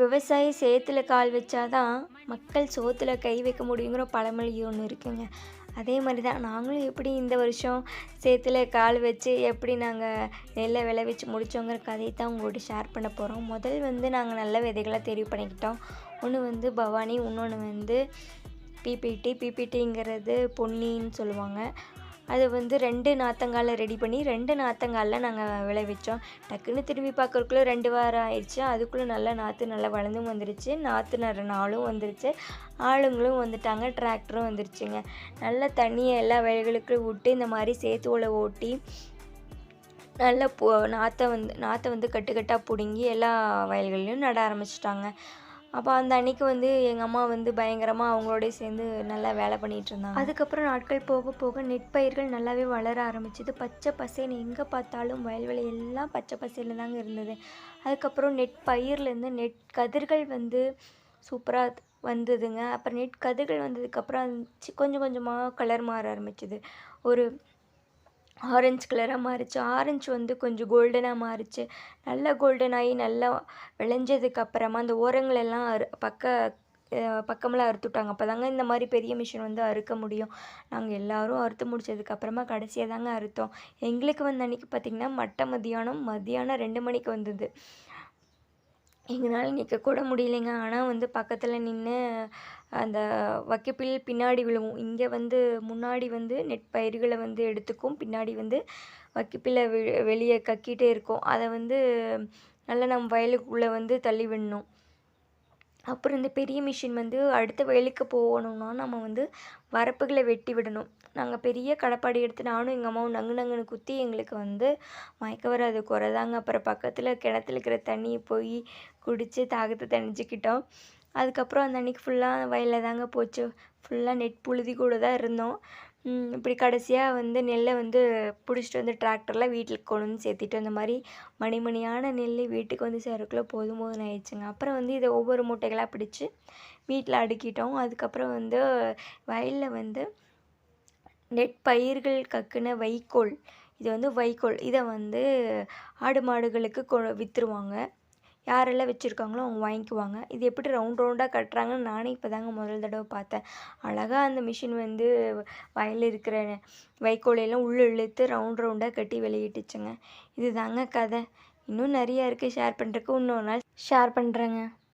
விவசாயி சேத்துல கால் வச்சா தான் மக்கள் சோத்துல கை வைக்க முடியுங்கிற பழமொழி ஒன்று இருக்குங்க. அதே மாதிரி தான் நாங்களும் எப்படி இந்த வருஷம் சேத்துல கால் வச்சு எப்படி நாங்கள் நெல்லை விளைவிச்சு முடித்தோங்கிற கதையை தான் உங்கள்கிட்ட ஷேர் பண்ண போகிறோம். முதல் வந்து நாங்கள் நல்ல விதைகளை தெரிவு பண்ணிக்கிட்டோம். ஒன்று வந்து பவானி, இன்னொன்று வந்து பிபிடிங்கிறது பொன்னின்னு சொல்லுவாங்க. அது வந்து 2 நாற்றங்கால ரெடி பண்ணி 2 நாற்றங்காலில் நாங்கள் விளைவிச்சோம். டக்குன்னு திரும்பி பார்க்கறக்குள்ளே 2 வாரம் ஆயிடுச்சு. அதுக்குள்ளே நல்லா நாற்று நல்லா வளர்ந்தும் வந்துருச்சு. நாற்று நடுற நாளும் வந்துருச்சு. ஆளுங்களும் வந்துட்டாங்க. டிராக்டரும் வந்துருச்சுங்க. நல்லா தண்ணியை எல்லா வயல்களுக்கும் விட்டு இந்த மாதிரி சேத்து ஓலை ஓட்டி நல்லா நாற்றை வந்து கட்டுக்கட்டாக பிடுங்கி எல்லா வயல்கள்லையும் நட ஆரம்பிச்சிட்டாங்க. அப்போ அந்த அன்னைக்கு வந்து எங்கள் அம்மா வந்து பயங்கரமாக அவங்களோடய சேர்ந்து நல்லா வேலை பண்ணிகிட்டு இருந்தாங்க. அதுக்கப்புறம் நாட்கள் போக போக நெற்பயிர்கள் நல்லாவே வளர ஆரம்பிச்சிது. பச்சை பசேன்னு எங்கே பார்த்தாலும் வயல்வெளி எல்லாம் பச்சை பசேன்னு தாங்க இருந்தது. அதுக்கப்புறம் நெற்பயிர்லேருந்து நெற்கதிர்கள் வந்து சூப்பராக வந்ததுங்க. அப்புறம் நெற்கதிர்கள் வந்ததுக்கப்புறம் கொஞ்சம் கொஞ்சமாக கலர் மாற ஆரம்பிச்சிது. ஒரு ஆரஞ்சு கலராக மாறிச்சு. ஆரஞ்சு வந்து கொஞ்சம் கோல்டனாக மாறிச்சு. நல்லா கோல்டன் ஆகி நல்லா விளைஞ்சதுக்கப்புறமா அந்த ஓரங்களெல்லாம் பக்கமெல்லாம் அறுத்துவிட்டாங்க. அப்போ தாங்க இந்த மாதிரி பெரிய மிஷின் வந்து அறுக்க முடியும். நாங்கள் எல்லோரும் அறுத்து முடித்ததுக்கப்புறமா கடைசியாக தாங்க அறுத்தோம். எங்களுக்கு வந்து அன்றைக்கி பார்த்திங்கன்னா மத்தியானம் 2 மணிக்கு வந்தது. எங்களால் நிற்க கூட முடியலைங்க. ஆனால் வந்து பக்கத்தில் நின்று அந்த வைக்கப்பில் பின்னாடி விழுவும். இங்கே வந்து முன்னாடி வந்து நெற்பயிர்களை வந்து எடுத்துக்கும், பின்னாடி வந்து வைக்கப்பில்லை வெளியே கக்கிட்டே இருக்கும். அதை வந்து நல்லா நம்ம வயலுக்குள்ளே வந்து தள்ளி விடணும். அப்புறம் இந்த பெரிய மிஷின் வந்து அடுத்த வயலுக்கு போகணுன்னா நம்ம வந்து வரப்புகளை வெட்டி விடணும். நாங்கள் பெரிய கடப்பாடி எடுத்து நானும் எங்கள் அம்மாவும் நங்குன்னு குத்தி எங்களுக்கு வந்து மயக்க வராது குறைதாங்க. அப்புறம் பக்கத்தில் கிணத்துல இருக்கிற தண்ணியை போய் குடித்து தாகத்தை தணிச்சிக்கிட்டோம். அதுக்கப்புறம் அந்த அன்றைக்கி ஃபுல்லாக வயலில் தாங்க போச்சு. ஃபுல்லாக நெட் புழுதி கூட தான் இருந்தோம். இப்படி கடைசியாக வந்து நெல்லை வந்து பிடிச்சிட்டு வந்து டிராக்டரில் வீட்டுக்கு கொண்டு வந்து சேர்த்திட்டு அந்த மாதிரி மணிமணியான நெல் வீட்டுக்கு வந்து சேரக்குள்ளே போதும்னு ஆயிடுச்சுங்க. அப்புறம் வந்து இதை ஒவ்வொரு மூட்டைகளாக பிடிச்சி வீட்டில் அடுக்கிட்டோம். அதுக்கப்புறம் வந்து வயலில் வந்து நெற்பயிர்கள் கக்குன வைக்கோல், இது வந்து வைக்கோல், இதை வந்து ஆடு மாடுகளுக்கு விற்றுருவாங்க. யாரெல்லாம் வச்சுருக்காங்களோ அவங்க வாங்கிக்குவாங்க. இது எப்படி ரவுண்டாக கட்டுறாங்கன்னு நானே இப்போ தாங்க முதல் தடவை பார்த்தேன். அழகாக அந்த மிஷின் வந்து வயலில் இருக்கிற வைக்கோலையெல்லாம் உள்ளே இழுத்து ரவுண்டாக கட்டி வெளியிட்டுச்சுங்க. இது தாங்க கதை. இன்னும் நிறையா இருக்குது ஷேர் பண்ணுறதுக்கு. இன்னொரு நாள் ஷேர் பண்ணுறேங்க.